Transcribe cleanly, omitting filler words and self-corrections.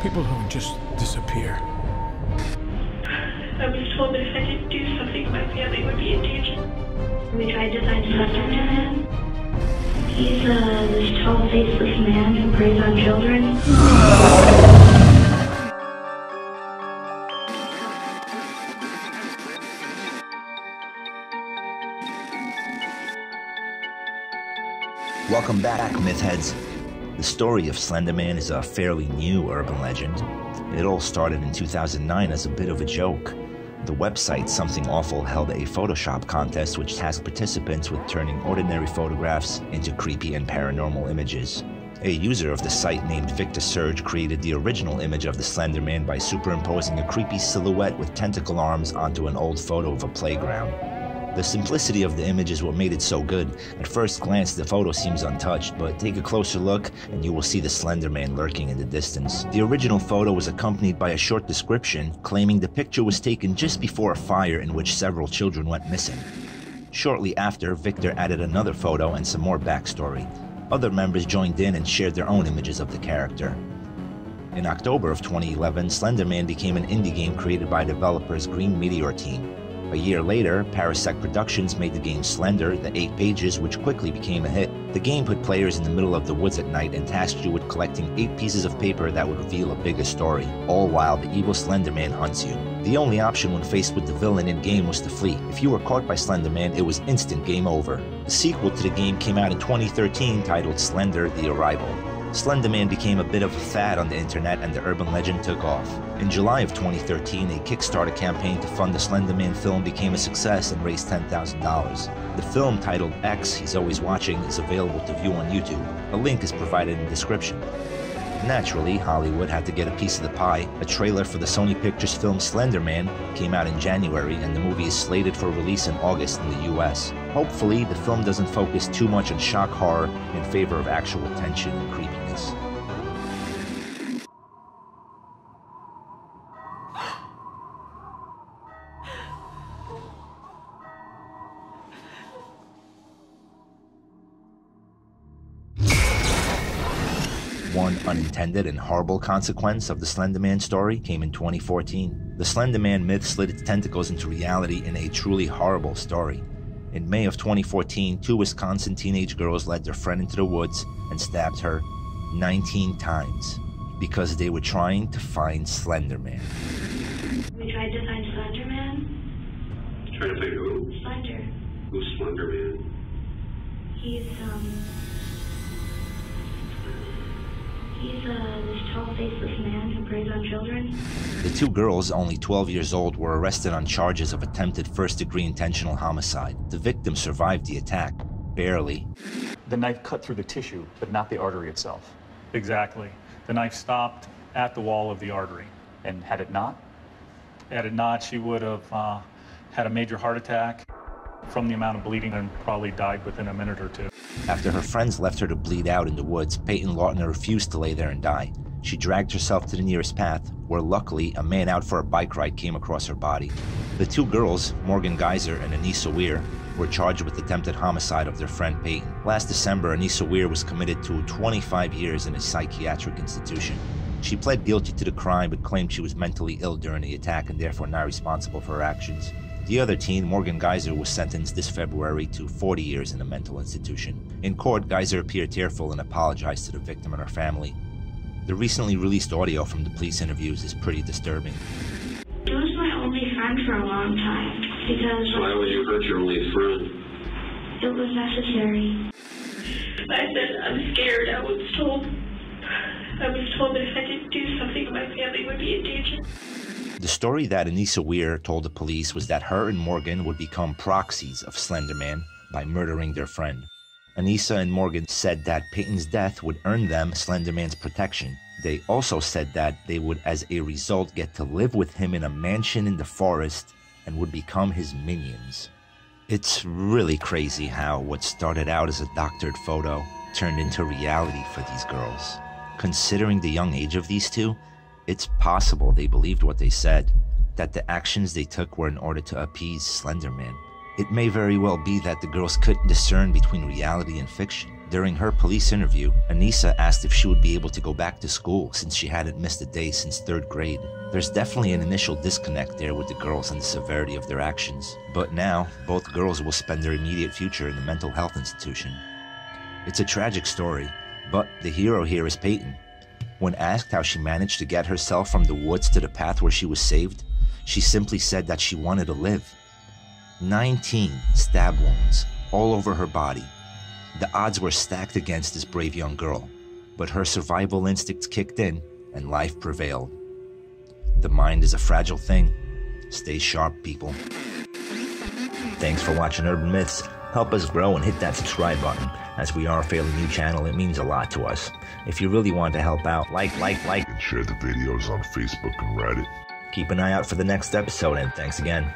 People don't just disappear. I was told that if I didn't do something, my family would be in danger. We tried to find Slenderman. He's this tall, faceless man who preys on children. Welcome back, Mythheads. The story of Slenderman is a fairly new urban legend. It all started in 2009 as a bit of a joke. The website Something Awful held a Photoshop contest which tasked participants with turning ordinary photographs into creepy and paranormal images. A user of the site named Victor Surge created the original image of the Slenderman by superimposing a creepy silhouette with tentacle arms onto an old photo of a playground. The simplicity of the image is what made it so good. At first glance, the photo seems untouched, but take a closer look and you will see the Slenderman lurking in the distance. The original photo was accompanied by a short description claiming the picture was taken just before a fire in which several children went missing. Shortly after, Victor added another photo and some more backstory. Other members joined in and shared their own images of the character. In October of 2011, Slenderman became an indie game created by developers Green Meteor team. A year later, Parasect Productions made the game Slender, the 8 pages, which quickly became a hit. The game put players in the middle of the woods at night and tasked you with collecting 8 pieces of paper that would reveal a bigger story, all while the evil Slenderman hunts you. The only option when faced with the villain in-game was to flee. If you were caught by Slenderman, it was instant game over. The sequel to the game came out in 2013 titled Slender: The Arrival. Slenderman became a bit of a fad on the internet and the urban legend took off. In July of 2013, a Kickstarter campaign to fund the Slenderman film became a success and raised $10,000. The film, titled X, He's Always Watching, is available to view on YouTube. A link is provided in the description. Naturally, Hollywood had to get a piece of the pie. A trailer for the Sony Pictures film Slenderman came out in January, and the movie is slated for release in August in the US. Hopefully, the film doesn't focus too much on shock horror in favor of actual tension and creepiness. One unintended and horrible consequence of the Slenderman story came in 2014. The Slenderman myth slid its tentacles into reality in a truly horrible story. In May of 2014, 2 Wisconsin teenage girls led their friend into the woods and stabbed her 19 times because they were trying to find Slenderman. We tried to find Slenderman. Trying to find who? Slender. Who's Slenderman? He's this tall, faceless man who preys on children. The 2 girls, only 12 years old, were arrested on charges of attempted first-degree intentional homicide. The victim survived the attack. Barely. The knife cut through the tissue, but not the artery itself. Exactly. The knife stopped at the wall of the artery. And had it not? Had it not, she would have had a major heart attack from the amount of bleeding and probably died within a minute or 2. After her friends left her to bleed out in the woods, Peyton Lautner refused to lay there and die. She dragged herself to the nearest path, where luckily a man out for a bike ride came across her body. The 2 girls, Morgan Geyser and Anissa Weir, were charged with attempted homicide of their friend Peyton. Last December, Anissa Weir was committed to 25 years in a psychiatric institution. She pled guilty to the crime but claimed she was mentally ill during the attack and therefore not responsible for her actions. The other teen, Morgan Geyser, was sentenced this February to 40 years in a mental institution. In court, Geyser appeared tearful and apologized to the victim and her family. The recently released audio from the police interviews is pretty disturbing. He was my only friend for a long time because Why would you hurt your only friend? it was necessary. I said, I'm scared. I was told that if I didn't do something, my family would be in danger. The story that Anissa Weir told the police was that her and Morgan would become proxies of Slenderman by murdering their friend. Anissa and Morgan said that Peyton's death would earn them Slenderman's protection. They also said that they would, as a result, get to live with him in a mansion in the forest and would become his minions. It's really crazy how what started out as a doctored photo turned into reality for these girls. Considering the young age of these 2, it's possible they believed what they said, that the actions they took were in order to appease Slenderman. It may very well be that the girls couldn't discern between reality and fiction. During her police interview, Anissa asked if she would be able to go back to school since she hadn't missed a day since 3rd grade. There's definitely an initial disconnect there with the girls and the severity of their actions, but now both girls will spend their immediate future in the mental health institution. It's a tragic story, but the hero here is Peyton. When asked how she managed to get herself from the woods to the path where she was saved, she simply said that she wanted to live. 19 stab wounds all over her body. The odds were stacked against this brave young girl, but her survival instincts kicked in and life prevailed. The mind is a fragile thing. Stay sharp, people. Thanks for watching Urban Myths. Help us grow and hit that subscribe button. As we are a fairly new channel, it means a lot to us. If you really want to help out, like, and share the videos on Facebook and Reddit. Keep an eye out for the next episode, and thanks again.